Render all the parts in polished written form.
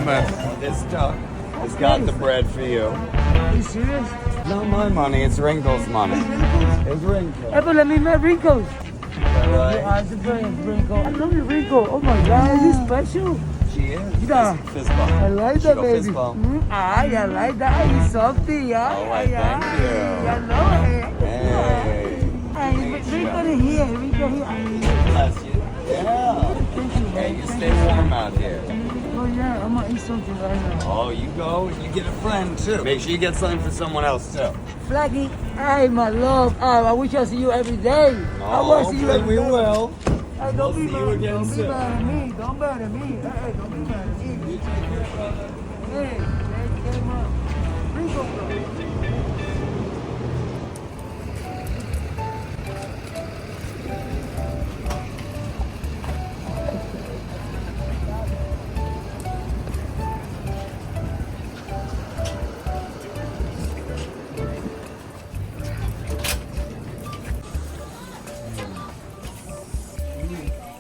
gentleman. This duck has got the bread for you. Are you serious? Not my money, it's Wrinkle's money. It's Wrinkle. Hey, but let me meet Wrinkle. Right? It's a friend, Wrinkle. I love you, Wrinkle. Oh my God, is this special? She is. Yeah. Fist bump. I like that, baby. Fist bump. I like that. He's softy, yeah. All right, thank you. I know it. Hey. Hey, Wrinkle here. Wrinkle here. Bless you. Yeah. Thank you, Hey, man. you stay warm out here. Oh yeah, I'm gonna eat something right now. Oh, you go and you get a friend too. Make sure you get something for someone else too. Flaggy, hey, my love. I wish I see you every day. I want to see you every day. We will. Hey, We'll see you again don't soon. be mad at me. Don't be mad at me. Hey, don't be mad at me. You take care, brother. Hey, let's get my Wrinkle, bro.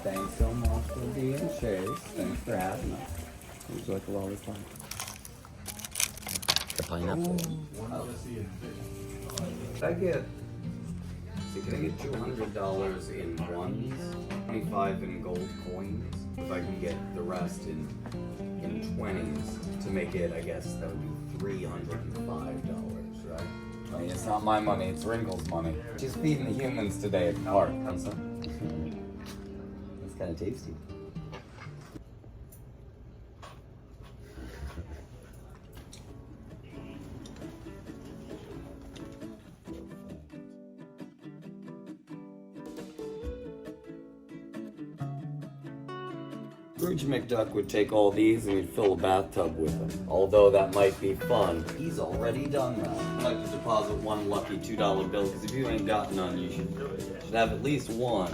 Thanks so much for being Chase. Thanks for having us. Would you like a lollipop? The pineapple. I get. See, can I get $200 in ones, 25 in gold coins? If I can get the rest in 20s to make it, I guess that would be $305, right? I mean, it's not my money, it's Wrinkle's money. She's feeding the humans today at the park. That's kind of tasty. Scrooge McDuck would take all these and he'd fill a bathtub with them. Although that might be fun, he's already done that. I'd like to deposit one lucky $2 bill, because if you ain't got none, you should have at least one.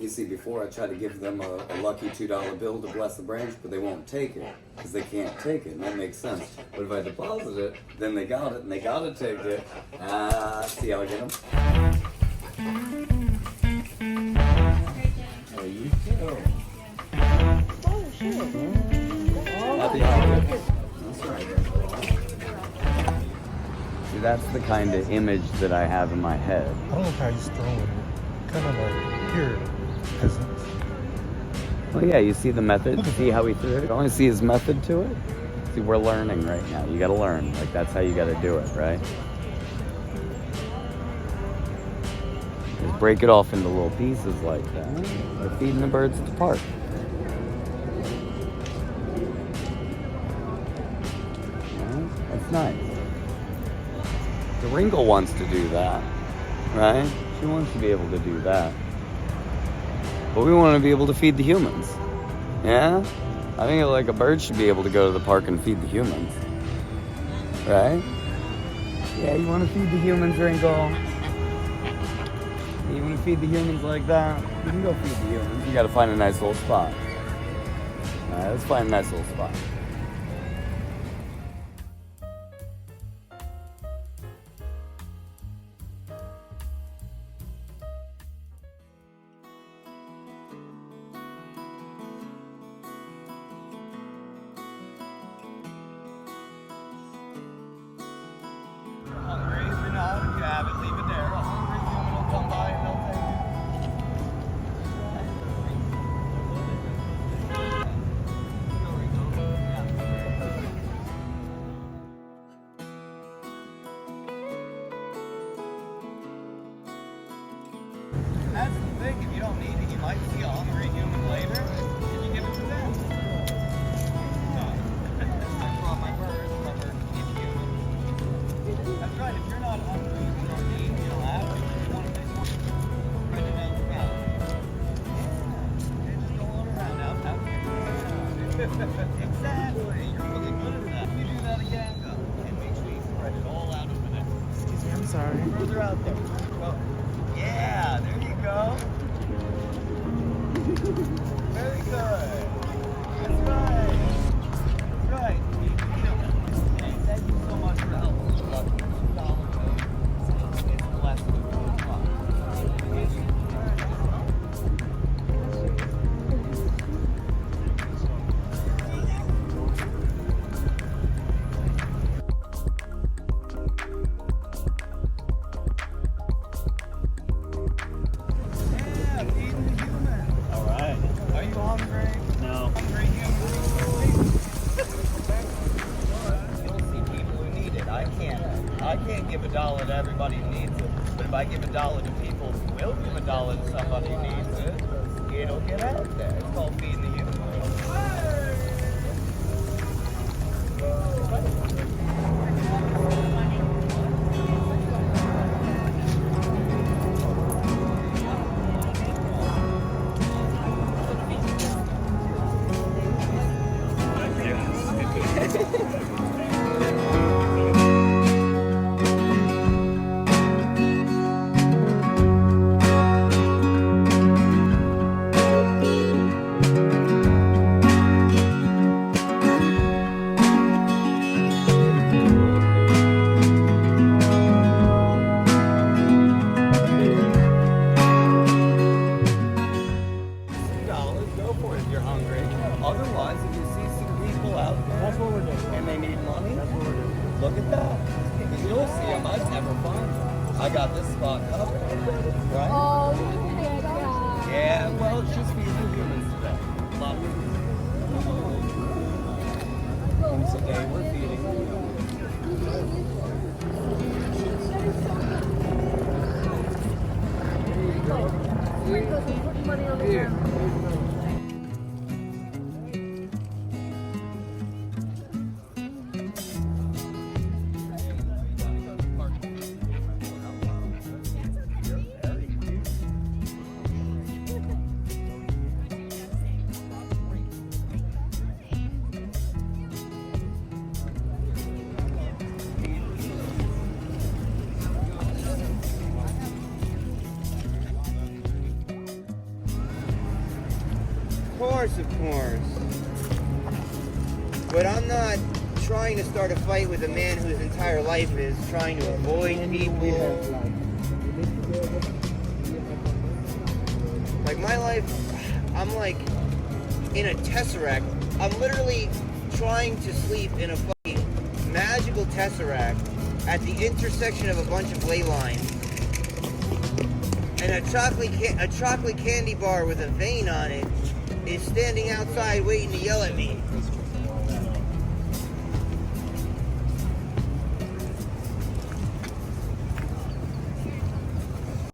You see, before I tried to give them a lucky $2 bill to bless the branch, but they won't take it, because they can't take it, and that makes sense. But if I deposit it, then they got it, and they gotta take it. See how I get them? Oh, you too. Oh, shit. Happy holidays. That's right. See, that's the kind of image that I have in my head. I don't know how he's throwing it. Kind of like, here, peasants. Oh yeah, you see the method? See how he threw it? You want to see his method to it? See, we're learning right now. You gotta learn. Like, that's how you gotta do it, right? Just break it off into little pieces like that. They're feeding the birds at the park. Yeah, that's nice. The Wrinkle wants to do that, right? She wants to be able to do that. But we want to be able to feed the humans. Yeah? I think like a bird should be able to go to the park and feed the humans. Right? Yeah, you want to feed the humans, Wrinkle? You want to feed the humans like that? You can go feed the humans. You got to find a nice little spot. Alright, let's find a nice little spot. Hungry, if you're not, if you have it, leave it there. A hungry human will come by and they'll take it. That's the thing, if you don't need it, you might see a hungry human later, and you give it to them. I brought my birds, my birds eat humans. That's right, if you're not hungry, you don't need, you don't have $1 to everybody who needs it. But if I give $1 to people who will give $1 to somebody who needs it, it'll get out there. It's called feeding the human. Go for it if you're hungry. Otherwise, if you see some people out there That's what we're doing. and they need money, That's what we're doing. look at that. Because you'll see them. I'd never find them. I got this spot covered. Right? Oh, look at that. Yeah, well, it's just feeding the humans today. Love it. Today we're feeding the humans. Wrinkle, you put money on the ground. Of course. But I'm not trying to start a fight with a man whose entire life is trying to avoid people. Like my life, I'm like in a tesseract. I'm literally trying to sleep in a fucking magical tesseract at the intersection of a bunch of ley lines. And a chocolate candy bar with a vein on it is standing outside waiting to yell at me.